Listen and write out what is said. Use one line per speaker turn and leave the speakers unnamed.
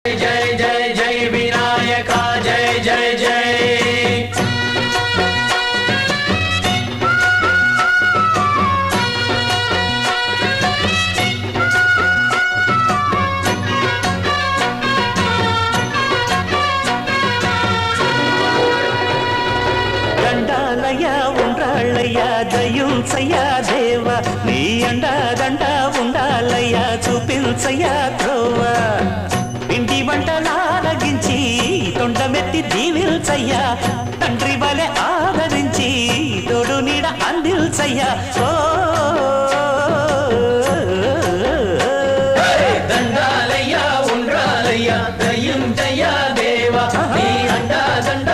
जय जय जय विनायका जय जय जय
దండాలయ్యా ఉండ్రాళ్ళయ్యా దయుంచయ్యా దేవా నీ అండా దండ ఉండాలయ్యా చూపించయ్యా త్రోవా ఇంటి వంటలారగించి తొండమెత్తి దీవిల్చయ్యా తండ్రి వలె ఆదరించి తోడు నీడ అందిల్చయ్యా ఓ
దండాలయ్యా ఉండ్రాలయ్యా దయుంచయ్యా దేవా నీ అండా దండ